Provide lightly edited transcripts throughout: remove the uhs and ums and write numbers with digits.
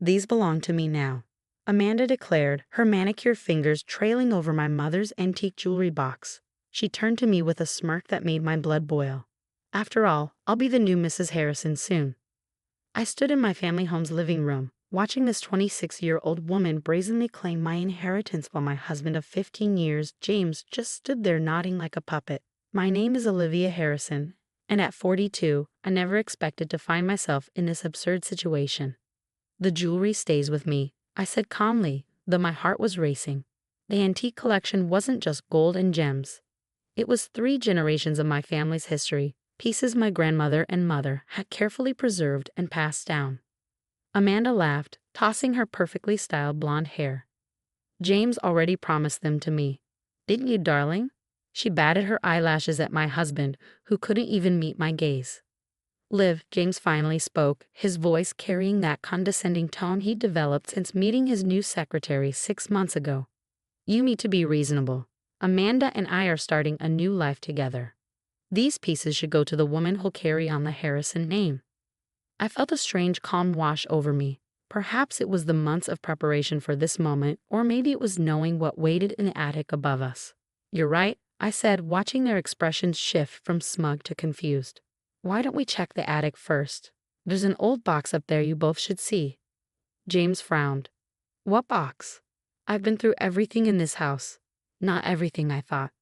These belong to me now," Amanda declared, her manicure fingers trailing over my mother's antique jewelry box. She turned to me with a smirk that made my blood boil. "After all, I'll be the new Mrs. Harrison soon." I stood in my family home's living room, watching this 26-year-old woman brazenly claim my inheritance while my husband of 15 years, James, just stood there nodding like a puppet. My name is Olivia Harrison, and at 42, I never expected to find myself in this absurd situation. "The jewelry stays with me," I said calmly, though my heart was racing. The antique collection wasn't just gold and gems. It was 3 generations of my family's history, pieces my grandmother and mother had carefully preserved and passed down. Amanda laughed, tossing her perfectly styled blonde hair. "James already promised them to me. Didn't you, darling?" She batted her eyelashes at my husband, who couldn't even meet my gaze. "Liv," James finally spoke, his voice carrying that condescending tone he'd developed since meeting his new secretary 6 months ago. "You need to be reasonable. Amanda and I are starting a new life together. These pieces should go to the woman who'll carry on the Harrison name." I felt a strange calm wash over me. Perhaps it was the months of preparation for this moment, or maybe it was knowing what waited in the attic above us. "You're right," I said, watching their expressions shift from smug to confused. "Why don't we check the attic first? There's an old box up there you both should see." James frowned. "What box?" "I've been through everything in this house." "Not everything," I thought.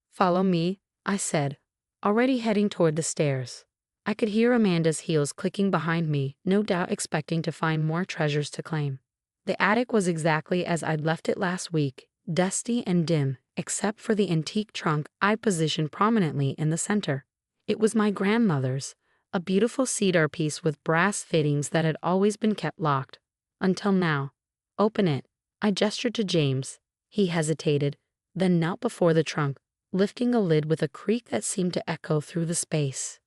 "Follow me," I said, already heading toward the stairs. I could hear Amanda's heels clicking behind me, no doubt expecting to find more treasures to claim. The attic was exactly as I'd left it last week, dusty and dim, except for the antique trunk I positioned prominently in the center. It was my grandmother's, a beautiful cedar piece with brass fittings that had always been kept locked. Until now. "Open it," I gestured to James. He hesitated, then knelt before the trunk, lifting a lid with a creak that seemed to echo through the space.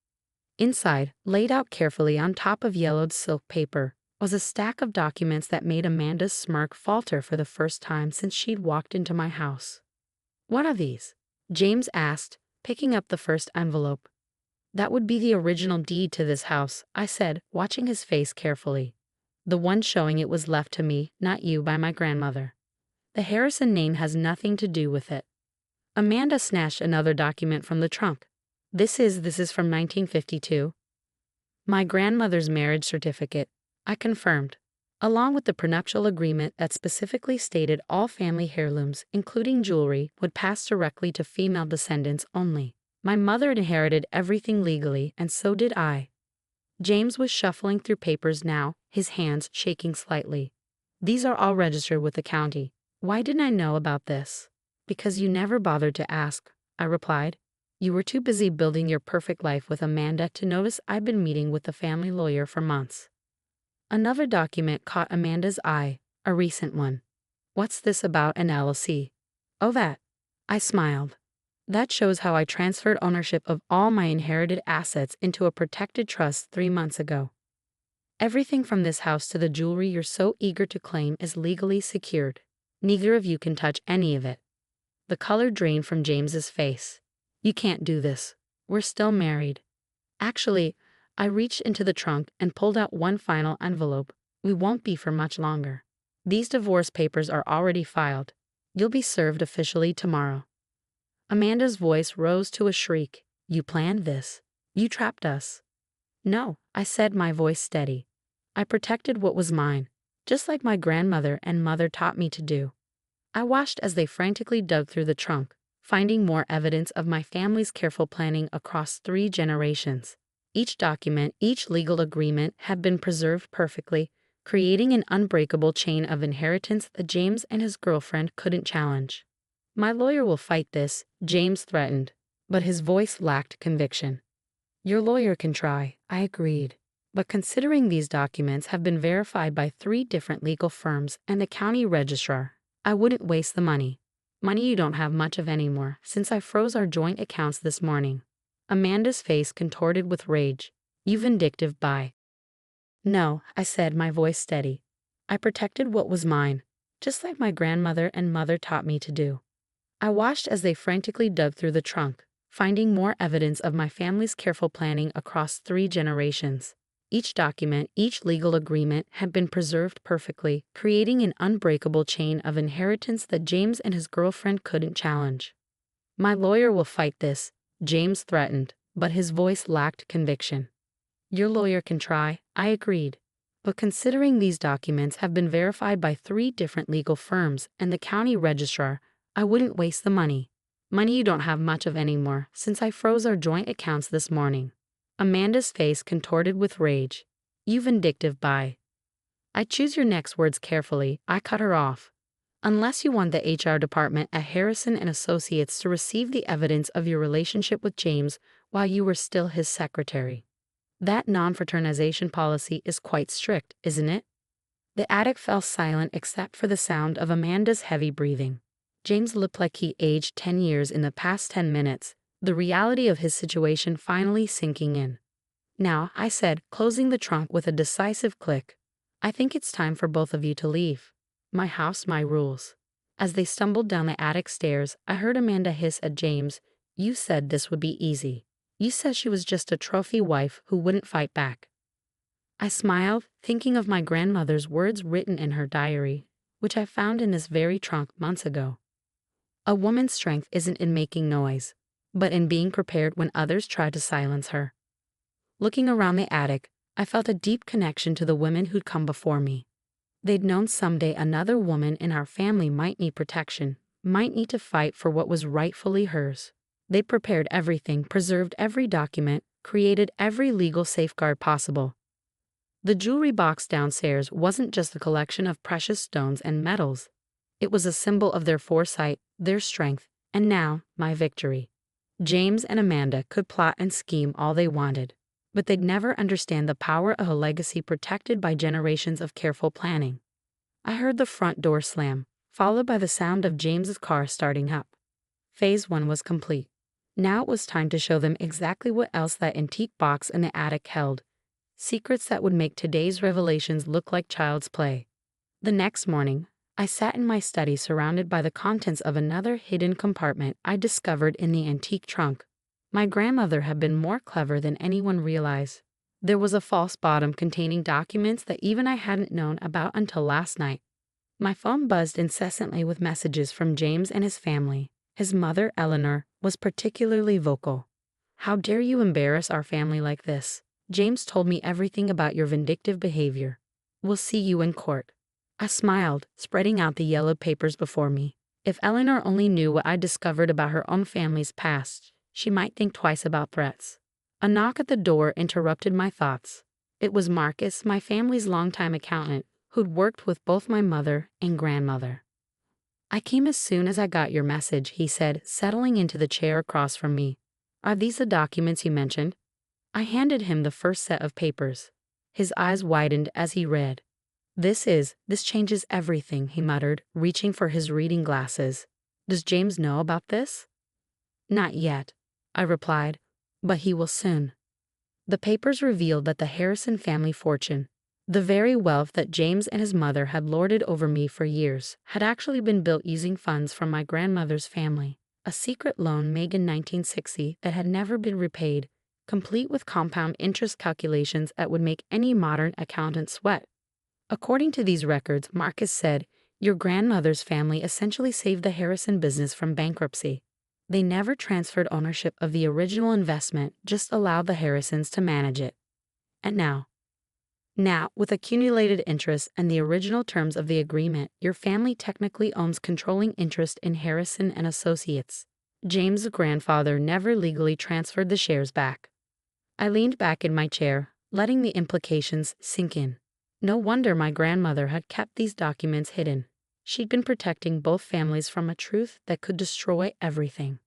Inside, laid out carefully on top of yellowed silk paper, was a stack of documents that made Amanda's smirk falter for the first time since she'd walked into my house. "What are these?" James asked, picking up the first envelope. "That would be the original deed to this house," I said, watching his face carefully. "The one showing it was left to me, not you, by my grandmother. The Harrison name has nothing to do with it." Amanda snatched another document from the trunk. This is from 1952. "My grandmother's marriage certificate," I confirmed, along with the prenuptial agreement that specifically stated all family heirlooms, including jewelry, would pass directly to female descendants only. My mother inherited everything legally, and so did I. James was shuffling through papers now, his hands shaking slightly. "These are all registered with the county. Why didn't I know about this?" "Because you never bothered to ask," I replied. "You were too busy building your perfect life with Amanda to notice I've been meeting with the family lawyer for months." Another document caught Amanda's eye, a recent one. "What's this about an LLC?" "Oh, that." I smiled. "That shows how I transferred ownership of all my inherited assets into a protected trust 3 months ago. Everything from this house to the jewelry you're so eager to claim is legally secured. Neither of you can touch any of it." The color drained from James's face. "You can't do this. We're still married." "Actually," I reached into the trunk and pulled out one final envelope. "We won't be for much longer. These divorce papers are already filed. You'll be served officially tomorrow." Amanda's voice rose to a shriek. "You planned this. You trapped us." "No," I said, my voice steady. "I protected what was mine, just like my grandmother and mother taught me to do." I watched as they frantically dug through the trunk, finding more evidence of my family's careful planning across 3 generations. Each document, each legal agreement had been preserved perfectly, creating an unbreakable chain of inheritance that James and his girlfriend couldn't challenge. "My lawyer will fight this," James threatened, but his voice lacked conviction. "Your lawyer can try," I agreed. "But considering these documents have been verified by 3 different legal firms and the county registrar, I wouldn't waste the money. Money you don't have much of anymore, since I froze our joint accounts this morning." Amanda's face contorted with rage. "You vindictive bye." "No," I said, my voice steady. "I protected what was mine, just like my grandmother and mother taught me to do." I watched as they frantically dug through the trunk, finding more evidence of my family's careful planning across 3 generations. Each document, each legal agreement had been preserved perfectly, creating an unbreakable chain of inheritance that James and his girlfriend couldn't challenge. "My lawyer will fight this," James threatened, but his voice lacked conviction. "Your lawyer can try," I agreed. "But considering these documents have been verified by 3 different legal firms and the county registrar, I wouldn't waste the money. Money you don't have much of anymore, since I froze our joint accounts this morning." Amanda's face contorted with rage. "You vindictive bye." "I choose your next words carefully," I cut her off. "Unless you want the HR department at Harrison and Associates to receive the evidence of your relationship with James while you were still his secretary. That non-fraternization policy is quite strict, isn't it?" The attic fell silent except for the sound of Amanda's heavy breathing. James looked like he aged 10 years in the past 10 minutes, the reality of his situation finally sinking in. "Now," I said, closing the trunk with a decisive click, "I think it's time for both of you to leave. My house, my rules." As they stumbled down the attic stairs, I heard Amanda hiss at James, "You said this would be easy. You said she was just a trophy wife who wouldn't fight back." I smiled, thinking of my grandmother's words written in her diary, which I found in this very trunk months ago. "A woman's strength isn't in making noise, but in being prepared when others try to silence her." Looking around the attic, I felt a deep connection to the women who'd come before me. They'd known someday another woman in our family might need protection, might need to fight for what was rightfully hers. They prepared everything, preserved every document, created every legal safeguard possible. The jewelry box downstairs wasn't just a collection of precious stones and metals. It was a symbol of their foresight, their strength, and now, my victory. James and Amanda could plot and scheme all they wanted, but they'd never understand the power of a legacy protected by generations of careful planning. I heard the front door slam, followed by the sound of James's car starting up. Phase 1 was complete. Now it was time to show them exactly what else that antique box in the attic held. Secrets that would make today's revelations look like child's play. The next morning, I sat in my study surrounded by the contents of another hidden compartment I discovered in the antique trunk. My grandmother had been more clever than anyone realized. There was a false bottom containing documents that even I hadn't known about until last night. My phone buzzed incessantly with messages from James and his family. His mother, Eleanor, was particularly vocal. "How dare you embarrass our family like this? James told me everything about your vindictive behavior. We'll see you in court." I smiled, spreading out the yellowed papers before me. If Eleanor only knew what I discovered about her own family's past, she might think twice about threats. A knock at the door interrupted my thoughts. It was Marcus, my family's longtime accountant, who'd worked with both my mother and grandmother. "I came as soon as I got your message," he said, settling into the chair across from me. "Are these the documents you mentioned?" I handed him the first set of papers. His eyes widened as he read. This changes everything," he muttered, reaching for his reading glasses. "Does James know about this?" "Not yet," I replied, "but he will soon." The papers revealed that the Harrison family fortune, the very wealth that James and his mother had lorded over me for years, had actually been built using funds from my grandmother's family. A secret loan made in 1960 that had never been repaid, complete with compound interest calculations that would make any modern accountant sweat. According to these records, Marcus said, your grandmother's family essentially saved the Harrison business from bankruptcy. They never transferred ownership of the original investment, just allowed the Harrisons to manage it. And now, with accumulated interest and the original terms of the agreement, your family technically owns controlling interest in Harrison and Associates. James' grandfather never legally transferred the shares back. I leaned back in my chair, letting the implications sink in. No wonder my grandmother had kept these documents hidden. She'd been protecting both families from a truth that could destroy everything.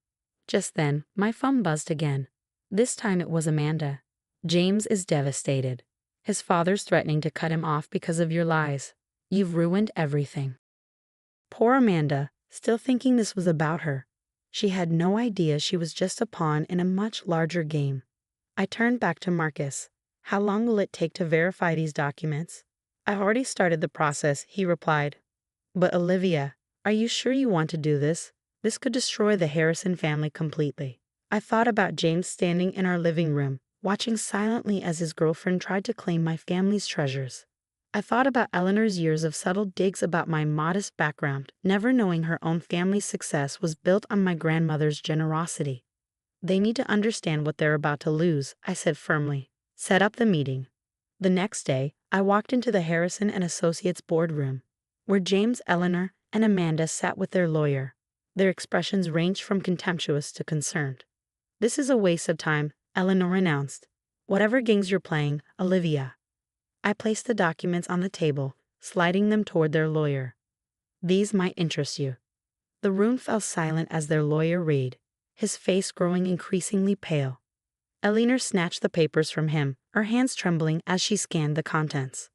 Just then, my phone buzzed again. This time it was Amanda. "James is devastated. His father's threatening to cut him off because of your lies. You've ruined everything." Poor Amanda, still thinking this was about her. She had no idea she was just a pawn in a much larger game. I turned back to Marcus. "How long will it take to verify these documents?" "I've already started the process," he replied. "But Olivia, are you sure you want to do this? This could destroy the Harrison family completely." I thought about James standing in our living room, watching silently as his girlfriend tried to claim my family's treasures. I thought about Eleanor's years of subtle digs about my modest background, never knowing her own family's success was built on my grandmother's generosity. They need to understand what they're about to lose, I said firmly. Set up the meeting. The next day, I walked into the Harrison and Associates boardroom, where James, Eleanor, and Amanda sat with their lawyer. Their expressions ranged from contemptuous to concerned. "This is a waste of time," Eleanor announced. "Whatever games you're playing, Olivia." I placed the documents on the table, sliding them toward their lawyer. "These might interest you." The room fell silent as their lawyer read, his face growing increasingly pale. Eleanor snatched the papers from him, her hands trembling as she scanned the contents.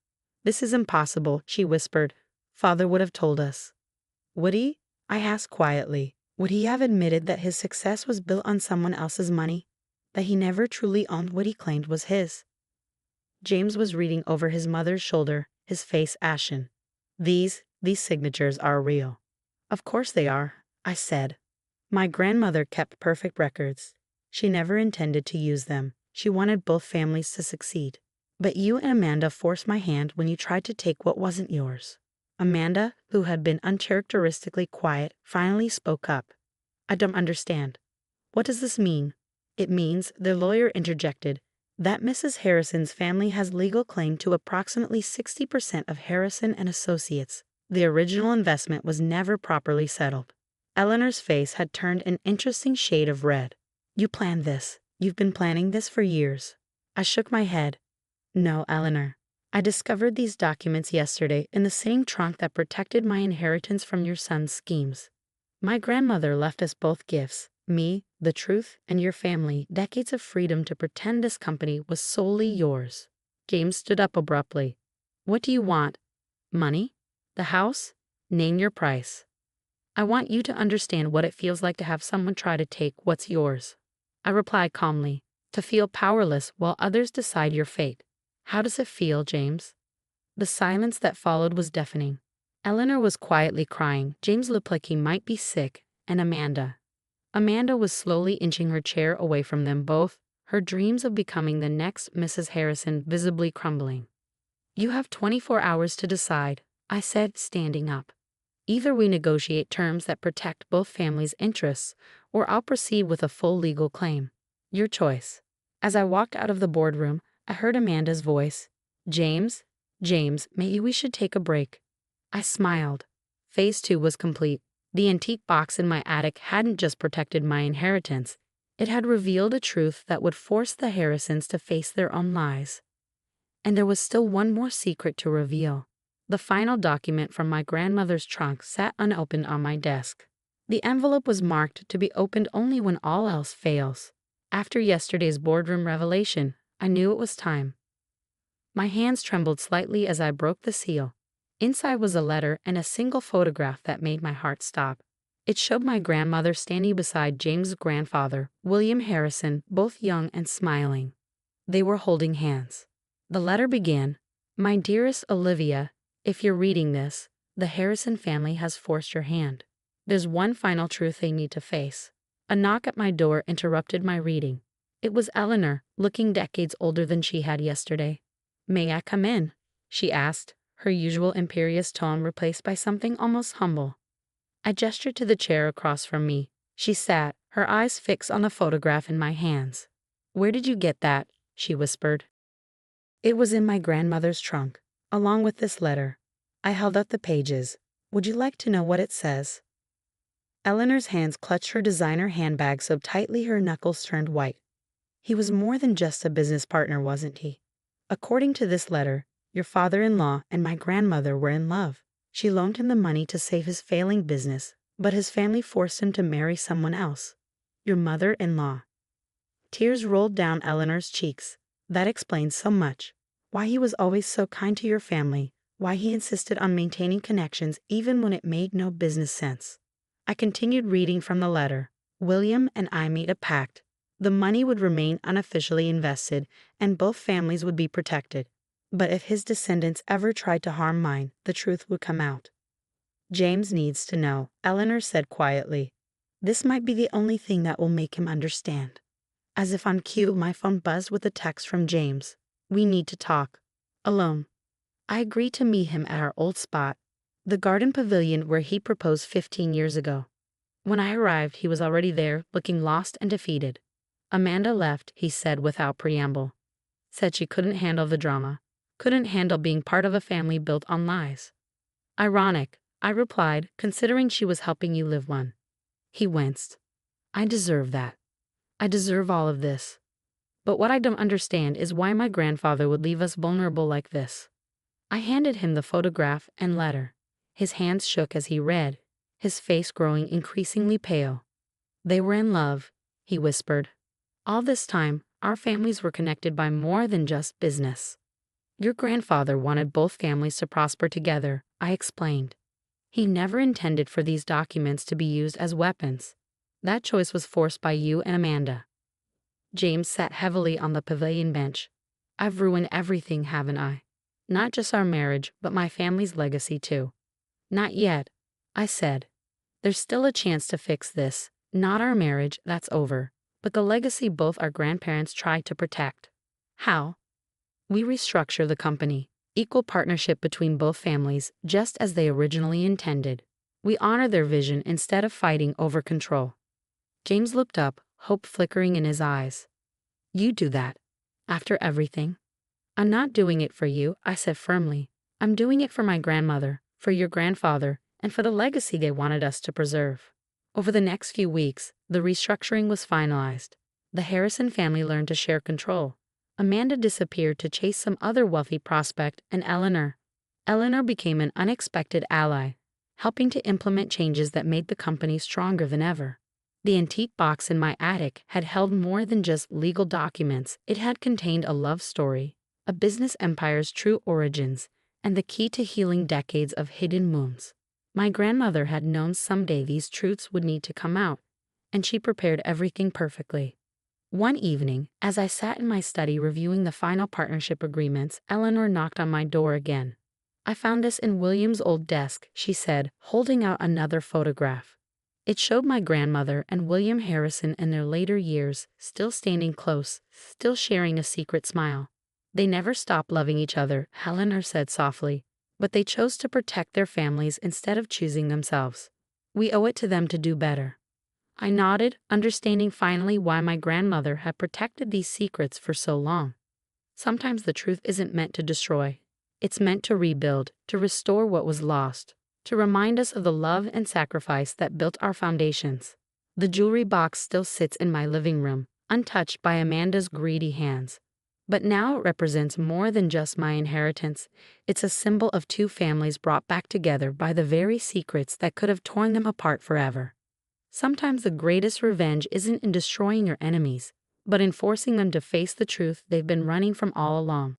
"This is impossible," she whispered. "Father would have told us." "Would he?" I asked quietly. Would he have admitted that his success was built on someone else's money? That he never truly owned what he claimed was his? James was reading over his mother's shoulder, his face ashen. These signatures are real." "Of course they are," I said. "My grandmother kept perfect records. She never intended to use them. She wanted both families to succeed. But you and Amanda forced my hand when you tried to take what wasn't yours." Amanda, who had been uncharacteristically quiet, finally spoke up. "I don't understand. What does this mean?" "It means," their lawyer interjected, "that Mrs. Harrison's family has legal claim to approximately 60% of Harrison and Associates. The original investment was never properly settled." Eleanor's face had turned an interesting shade of red. "You planned this. You've been planning this for years." I shook my head. "No, Eleanor. I discovered these documents yesterday in the same trunk that protected my inheritance from your son's schemes. My grandmother left us both gifts, me, the truth, and your family, decades of freedom to pretend this company was solely yours." James stood up abruptly. "What do you want? Money? The house? Name your price." "I want you to understand what it feels like to have someone try to take what's yours." I replied calmly. "To feel powerless while others decide your fate. How does it feel, James?" The silence that followed was deafening. Eleanor was quietly crying. James looked like he might be sick, and Amanda was slowly inching her chair away from them both, her dreams of becoming the next Mrs. Harrison visibly crumbling. "You have 24 hours to decide," I said, standing up. "Either we negotiate terms that protect both families' interests, or I'll proceed with a full legal claim. Your choice." As I walked out of the boardroom, I heard Amanda's voice. James, maybe we should take a break." I smiled. Phase 2 was complete. The antique box in my attic hadn't just protected my inheritance, it had revealed a truth that would force the Harrisons to face their own lies. And there was still one more secret to reveal. The final document from my grandmother's trunk sat unopened on my desk. The envelope was marked to be opened only when all else fails. After yesterday's boardroom revelation, I knew it was time. My hands trembled slightly as I broke the seal. Inside was a letter and a single photograph that made my heart stop. It showed my grandmother standing beside James' grandfather, William Harrison, both young and smiling. They were holding hands. The letter began, "My dearest Olivia, if you're reading this, the Harrison family has forced your hand. There's one final truth they need to face." A knock at my door interrupted my reading. It was Eleanor, looking decades older than she had yesterday. "May I come in?" she asked, her usual imperious tone replaced by something almost humble. I gestured to the chair across from me. She sat, her eyes fixed on the photograph in my hands. "Where did you get that?" she whispered. "It was in my grandmother's trunk, along with this letter." I held up the pages. "Would you like to know what it says?" Eleanor's hands clutched her designer handbag so tightly her knuckles turned white. He was more than just a business partner, wasn't he? "According to this letter, your father-in-law and my grandmother were in love. She loaned him the money to save his failing business, but his family forced him to marry someone else. Your mother-in-law." Tears rolled down Eleanor's cheeks. That explains so much. Why he was always so kind to your family, why he insisted on maintaining connections even when it made no business sense. I continued reading from the letter. "William and I made a pact. The money would remain unofficially invested, and both families would be protected. But if his descendants ever tried to harm mine, the truth would come out." "James needs to know," Eleanor said quietly. "This might be the only thing that will make him understand." As if on cue, my phone buzzed with a text from James. We need to talk. Alone. I agreed to meet him at our old spot, the garden pavilion where he proposed 15 years ago. When I arrived, he was already there, looking lost and defeated. Amanda left, he said without preamble. Said she couldn't handle the drama, couldn't handle being part of a family built on lies. Ironic, I replied, considering she was helping you live one. He winced. I deserve that. I deserve all of this. But what I don't understand is why my grandfather would leave us vulnerable like this. I handed him the photograph and letter. His hands shook as he read, his face growing increasingly pale. They were in love, he whispered. All this time, our families were connected by more than just business. Your grandfather wanted both families to prosper together, I explained. He never intended for these documents to be used as weapons. That choice was forced by you and Amanda. James sat heavily on the pavilion bench. I've ruined everything, haven't I? Not just our marriage, but my family's legacy too. Not yet, I said. There's still a chance to fix this. Not our marriage, that's over, but the legacy both our grandparents tried to protect. How? We restructure the company, equal partnership between both families, just as they originally intended. We honor their vision instead of fighting over control. James looked up, hope flickering in his eyes. You do that? After everything? I'm not doing it for you, I said firmly. I'm doing it for my grandmother, for your grandfather, and for the legacy they wanted us to preserve. Over the next few weeks, the restructuring was finalized. The Harrison family learned to share control. Amanda disappeared to chase some other wealthy prospect, and Eleanor became an unexpected ally, helping to implement changes that made the company stronger than ever. The antique box in my attic had held more than just legal documents. It had contained a love story, a business empire's true origins, and the key to healing decades of hidden wounds. My grandmother had known someday these truths would need to come out, and she prepared everything perfectly. One evening, as I sat in my study reviewing the final partnership agreements, Eleanor knocked on my door again. I found this in William's old desk, she said, holding out another photograph. It showed my grandmother and William Harrison in their later years, still standing close, still sharing a secret smile. They never stopped loving each other, Eleanor said softly, but they chose to protect their families instead of choosing themselves. We owe it to them to do better. I nodded, understanding finally why my grandmother had protected these secrets for so long. Sometimes the truth isn't meant to destroy. It's meant to rebuild, to restore what was lost, to remind us of the love and sacrifice that built our foundations. The jewelry box still sits in my living room, untouched by Amanda's greedy hands. But now it represents more than just my inheritance. It's a symbol of two families brought back together by the very secrets that could have torn them apart forever. Sometimes the greatest revenge isn't in destroying your enemies, but in forcing them to face the truth they've been running from all along.